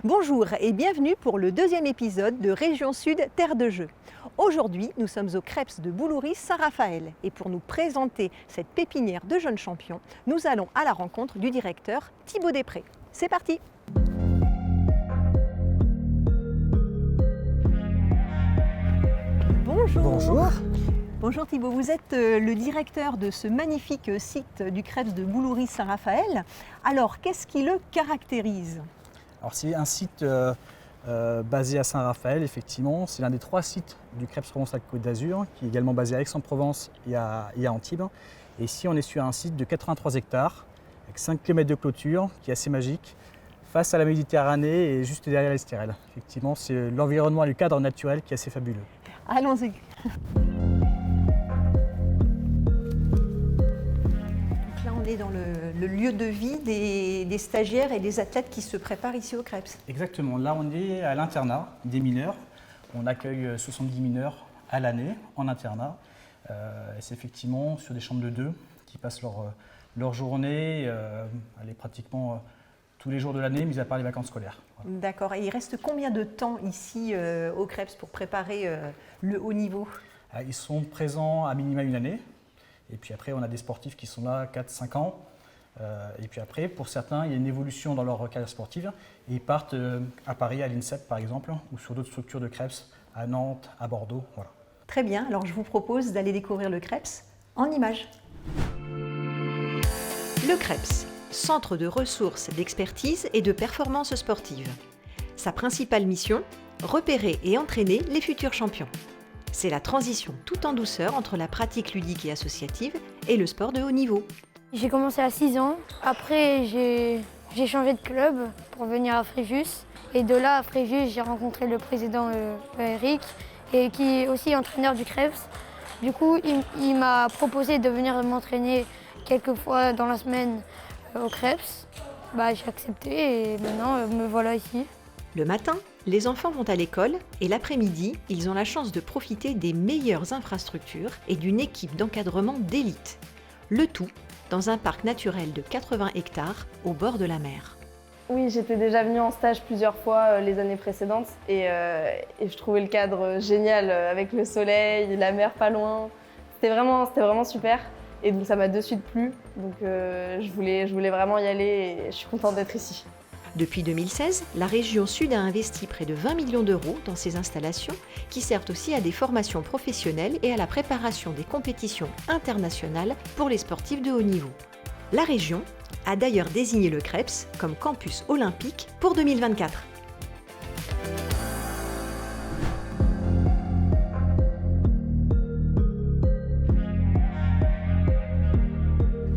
Bonjour et bienvenue pour le deuxième épisode de Région Sud Terre de Jeux. Aujourd'hui, nous sommes au Creps de Boulouris-Saint-Raphaël et pour nous présenter cette pépinière de jeunes champions, nous allons à la rencontre du directeur Thibaut Després. C'est parti! Bonjour! Bonjour! Bonjour Thibaut, vous êtes le directeur de ce magnifique site du Creps de Boulouris-Saint-Raphaël. Alors, qu'est-ce qui le caractérise? Alors, c'est un site basé à Saint-Raphaël, effectivement. C'est l'un des 3 sites du Creps Provence-Alpes-Côte d'Azur, qui est également basé à Aix-en-Provence et à Antibes. Et ici, on est sur un site de 83 hectares, avec 5 km de clôture, qui est assez magique, face à la Méditerranée et juste derrière l'Estérel. Effectivement, c'est l'environnement et le cadre naturel qui est assez fabuleux. Allons-y. On est dans le lieu de vie des stagiaires et des athlètes qui se préparent ici au Creps. Exactement, là on est à l'internat des mineurs. On accueille 70 mineurs à l'année en internat. C'est effectivement sur des chambres de 2 qui passent leur journée, pratiquement tous les jours de l'année, mis à part les vacances scolaires. Voilà. D'accord, et il reste combien de temps ici au Creps pour préparer le haut niveau? Ils sont présents à minima une année. Et puis après, on a des sportifs qui sont là 4-5 ans. Et puis après, pour certains, il y a une évolution dans leur carrière sportive. Et ils partent à Paris, à l'INSEP par exemple, ou sur d'autres structures de Creps, à Nantes, à Bordeaux. Voilà. Très bien, alors je vous propose d'aller découvrir le Creps en images. Le Creps, centre de ressources, d'expertise et de performance sportive. Sa principale mission, repérer et entraîner les futurs champions. C'est la transition tout en douceur entre la pratique ludique et associative et le sport de haut niveau. J'ai commencé à 6 ans. Après, j'ai changé de club pour venir à Fréjus. Et de là, à Fréjus, j'ai rencontré le président Eric, et qui est aussi entraîneur du Creps. Du coup, il m'a proposé de venir m'entraîner quelques fois dans la semaine au Creps. J'ai accepté et maintenant, me voilà ici. Le matin, les enfants vont à l'école et l'après-midi, ils ont la chance de profiter des meilleures infrastructures et d'une équipe d'encadrement d'élite. Le tout dans un parc naturel de 80 hectares au bord de la mer. Oui, j'étais déjà venue en stage plusieurs fois les années précédentes et je trouvais le cadre génial avec le soleil, la mer pas loin. C'était vraiment super et donc ça m'a de suite plu. Donc je voulais vraiment y aller et je suis contente d'être ici. Depuis 2016, la région Sud a investi près de 20 millions d'euros dans ces installations qui servent aussi à des formations professionnelles et à la préparation des compétitions internationales pour les sportifs de haut niveau. La région a d'ailleurs désigné le Creps comme campus olympique pour 2024.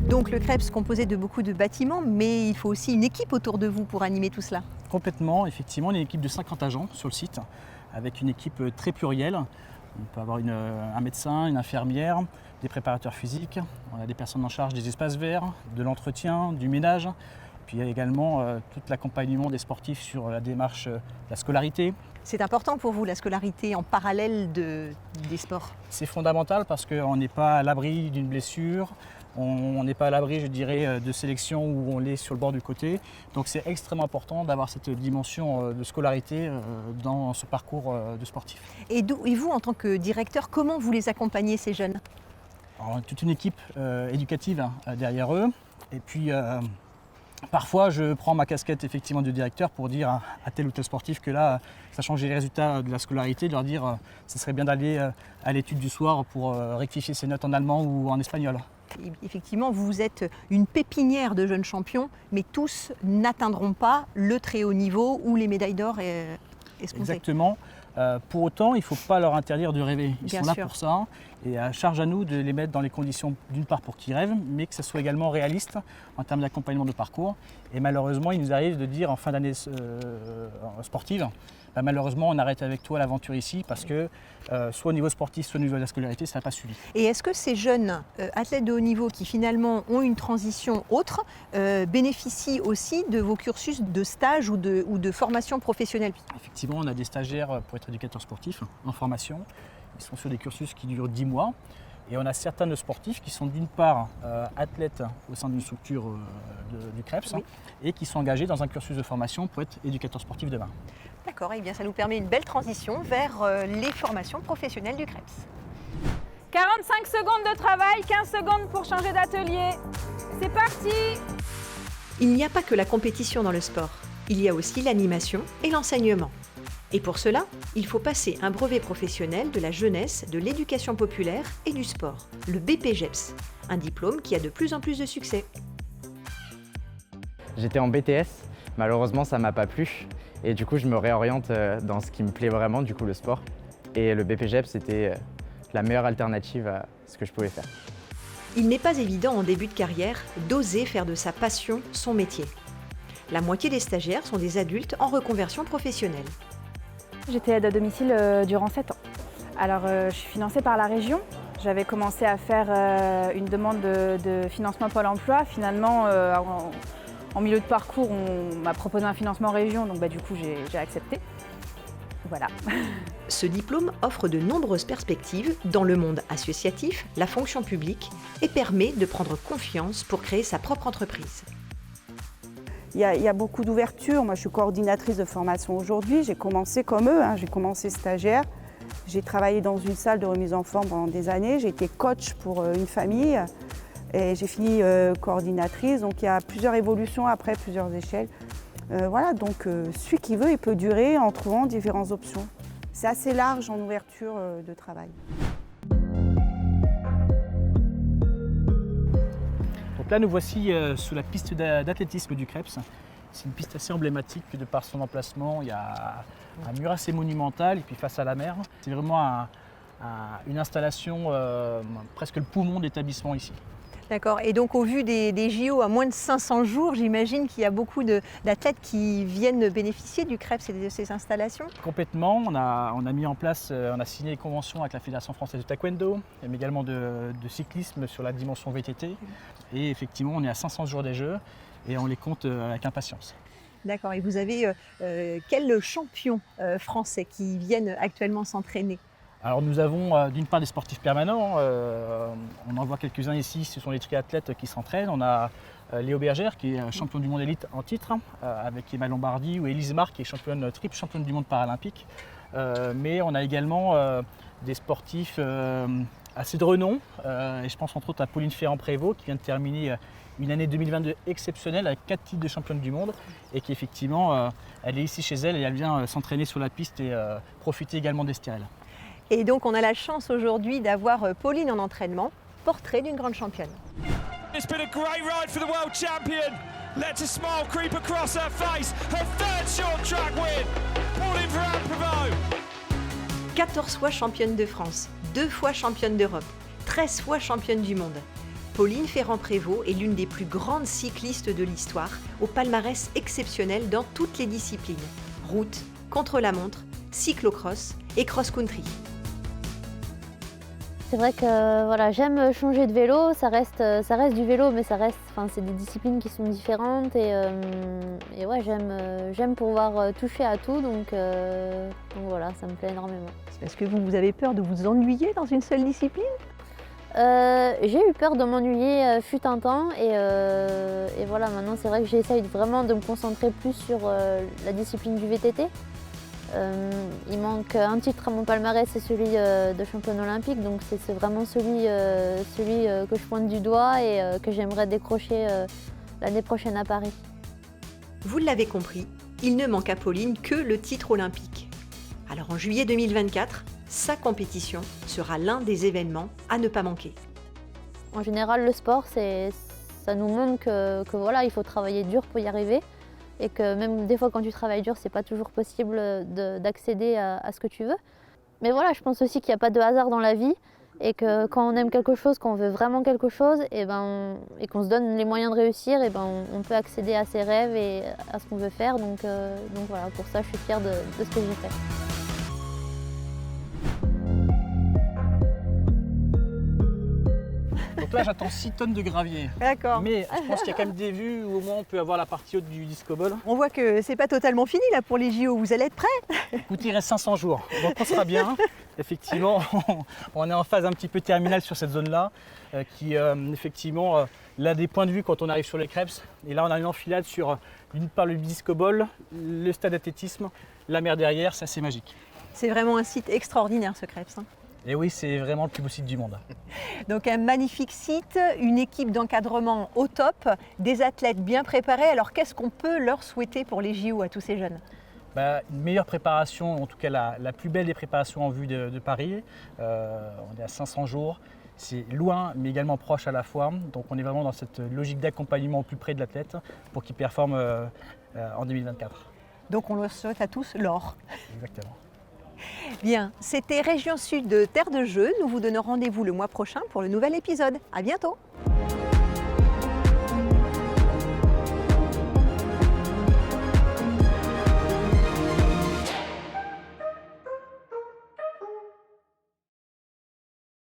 Donc le Creps composé de beaucoup de bâtiments, mais il faut aussi une équipe autour de vous pour animer tout cela. Complètement, effectivement, on est une équipe de 50 agents sur le site, avec une équipe très plurielle. On peut avoir un médecin, une infirmière, des préparateurs physiques, on a des personnes en charge des espaces verts, de l'entretien, du ménage. Puis il y a également tout l'accompagnement des sportifs sur la démarche de la scolarité. C'est important pour vous, la scolarité en parallèle des sports? C'est fondamental parce qu'on n'est pas à l'abri d'une blessure, on n'est pas à l'abri, je dirais, de sélection où on est sur le bord du côté. Donc c'est extrêmement important d'avoir cette dimension de scolarité dans ce parcours de sportif. Et vous, en tant que directeur, comment vous les accompagnez, ces jeunes? Alors, toute une équipe éducative derrière eux. Et puis, parfois, je prends ma casquette effectivement de directeur pour dire à tel ou tel sportif que là, ça change les résultats de la scolarité, de leur dire ce serait bien d'aller à l'étude du soir pour rectifier ses notes en allemand ou en espagnol. Effectivement, vous êtes une pépinière de jeunes champions, mais tous n'atteindront pas le très haut niveau ou les médailles d'or escomptées. Exactement. Pour autant, il ne faut pas leur interdire de rêver. Ils Bien sont sûr. là pour ça. Et à charge à nous de les mettre dans les conditions, d'une part, pour qu'ils rêvent, mais que ce soit également réaliste en termes d'accompagnement de parcours. Et malheureusement, il nous arrive de dire en fin d'année sportive, malheureusement, on arrête avec toi l'aventure ici parce que soit au niveau sportif, soit au niveau de la scolarité, ça n'a pas suivi. Et est-ce que ces jeunes athlètes de haut niveau qui finalement ont une transition autre bénéficient aussi de vos cursus de stage ou de formation professionnelle? Effectivement, on a des stagiaires pour être éducateurs sportifs en formation. Ils sont sur des cursus qui durent 10 mois. Et on a certains de nos sportifs qui sont d'une part athlètes au sein d'une structure du CREPS Oui. et qui sont engagés dans un cursus de formation pour être éducateurs sportifs demain. D'accord, et bien ça nous permet une belle transition vers les formations professionnelles du CREPS. 45 secondes de travail, 15 secondes pour changer d'atelier. C'est parti! Il n'y a pas que la compétition dans le sport, il y a aussi l'animation et l'enseignement. Et pour cela, il faut passer un brevet professionnel de la jeunesse, de l'éducation populaire et du sport, le BPJEPS, un diplôme qui a de plus en plus de succès. J'étais en BTS, malheureusement ça m'a pas plu et du coup je me réoriente dans ce qui me plaît vraiment, du coup le sport. Et le BPJEPS c'était la meilleure alternative à ce que je pouvais faire. Il n'est pas évident en début de carrière d'oser faire de sa passion son métier. La moitié des stagiaires sont des adultes en reconversion professionnelle. J'étais aide à domicile durant 7 ans. Alors je suis financée par la région. J'avais commencé à faire une demande de financement Pôle emploi. Finalement, en milieu de parcours, on m'a proposé un financement région, donc du coup j'ai accepté. Voilà. Ce diplôme offre de nombreuses perspectives dans le monde associatif, la fonction publique et permet de prendre confiance pour créer sa propre entreprise. Il y a beaucoup d'ouverture. Moi, je suis coordinatrice de formation aujourd'hui. J'ai commencé comme eux, j'ai commencé stagiaire. J'ai travaillé dans une salle de remise en forme pendant des années. J'ai été coach pour une famille et j'ai fini coordinatrice. Donc, il y a plusieurs évolutions après, plusieurs échelles. Voilà, donc celui qui veut, il peut durer en trouvant différentes options. C'est assez large en ouverture de travail. Donc là, nous voici sous la piste d'athlétisme du CREPS. C'est une piste assez emblématique de par son emplacement. Il y a un mur assez monumental et puis face à la mer. C'est vraiment une installation, presque le poumon de l'établissement ici. D'accord, et donc au vu des JO à moins de 500 jours, j'imagine qu'il y a beaucoup d'athlètes qui viennent bénéficier du CREPS et de ces installations. Complètement, on a mis en place, on a signé des conventions avec la Fédération française de taekwondo, mais également de cyclisme sur la dimension VTT. Et effectivement, on est à 500 jours des Jeux et on les compte avec impatience. D'accord, et vous avez quels champions français qui viennent actuellement s'entraîner ? Alors nous avons d'une part des sportifs permanents, on en voit quelques-uns ici, ce sont les triathlètes qui s'entraînent. On a Léo Bergère qui est champion du monde élite en titre, avec Emma Lombardi, ou Élise Marc qui est triple championne du monde paralympique. Mais on a également des sportifs assez de renom, et je pense entre autres à Pauline Ferrand-Prévot qui vient de terminer une année 2022 exceptionnelle avec 4 titres de championne du monde et qui effectivement, elle est ici chez elle et elle vient s'entraîner sur la piste et profiter également des styrèles. Et donc on a la chance aujourd'hui d'avoir Pauline en entraînement, portrait d'une grande championne. It's been a great ride for the world champion. Let a smile creep across her face. Her third short track win. Pauline Ferrand-Prévot. 14 fois championne de France, 2 fois championne d'Europe, 13 fois championne du monde. Pauline Ferrand-Prévot est l'une des plus grandes cyclistes de l'histoire, au palmarès exceptionnel dans toutes les disciplines. Route, contre-la-montre, cyclocross et cross-country. C'est vrai que voilà, j'aime changer de vélo, ça reste du vélo, mais c'est des disciplines qui sont différentes et ouais, j'aime pouvoir toucher à tout, donc voilà, ça me plaît énormément. C'est parce que vous avez peur de vous ennuyer dans une seule discipline ? J'ai eu peur de m'ennuyer fut un temps et voilà, maintenant c'est vrai que j'essaye vraiment de me concentrer plus sur la discipline du VTT. Il manque un titre à mon palmarès, c'est celui de championne olympique, donc c'est vraiment celui que je pointe du doigt et que j'aimerais décrocher l'année prochaine à Paris. Vous l'avez compris, il ne manque à Pauline que le titre olympique. Alors en juillet 2024, sa compétition sera l'un des événements à ne pas manquer. En général, le sport, ça nous montre que voilà, il faut travailler dur pour y arriver. Et que même des fois quand tu travailles dur, c'est pas toujours possible d'accéder à ce que tu veux. Mais voilà, je pense aussi qu'il n'y a pas de hasard dans la vie et que quand on aime quelque chose, quand on veut vraiment quelque chose, et qu'on se donne les moyens de réussir, on peut accéder à ses rêves et à ce qu'on veut faire. Donc voilà, pour ça je suis fière de ce que j'ai fait. Donc là, j'attends 6 tonnes de gravier. D'accord. Mais je pense qu'il y a quand même des vues où au moins on peut avoir la partie haute du disco ball. On voit que c'est pas totalement fini là pour les JO. Vous allez être prêts? Écoutez, il reste 500 jours, donc on sera bien. Effectivement, on est en phase un petit peu terminale sur cette zone-là, qui effectivement, là des points de vue quand on arrive sur les Krebs. Et là, on a une enfilade sur d'une part le disco ball, le stade d'athlétisme, la mer derrière, c'est assez magique. C'est vraiment un site extraordinaire ce Krebs. Et oui, c'est vraiment le plus beau site du monde. Donc un magnifique site, une équipe d'encadrement au top, des athlètes bien préparés. Alors qu'est-ce qu'on peut leur souhaiter pour les JO à tous ces jeunes? Une meilleure préparation, en tout cas la plus belle des préparations en vue de Paris. On est à 500 jours, c'est loin mais également proche à la fois. Donc on est vraiment dans cette logique d'accompagnement au plus près de l'athlète pour qu'il performe en 2024. Donc on leur souhaite à tous l'or. Exactement. Bien, c'était Région Sud de Terre de Jeux. Nous vous donnons rendez-vous le mois prochain pour le nouvel épisode. À bientôt.